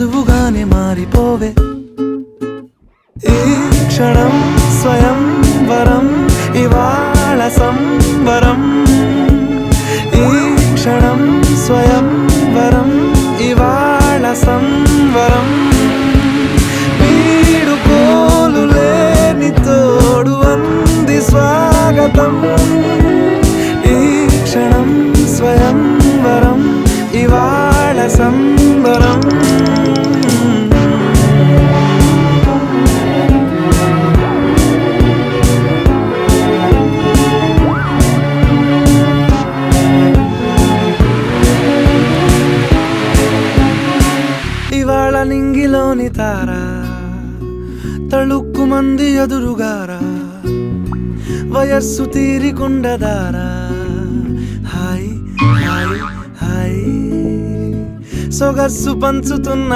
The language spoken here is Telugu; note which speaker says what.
Speaker 1: నువ్వుగానే మారిపోవే ఈ క్షణం స్వయం వరం ఇవాళ సంబరం ఈ క్షణం స్వయం వరం ఇవాళ సంబరం వీడుకోలు లేని తోడు అంది స్వాగతం ఈ క్షణం స్వయం వరం ఇవాళ సంబరం ఇవాళ నింగిలోని తార తళుక్కు మంది ఎదురుగారా వయస్సు తీరికుండదారా హాయ్ హాయ్ హాయ్ సొగస్సు పంచుతున్న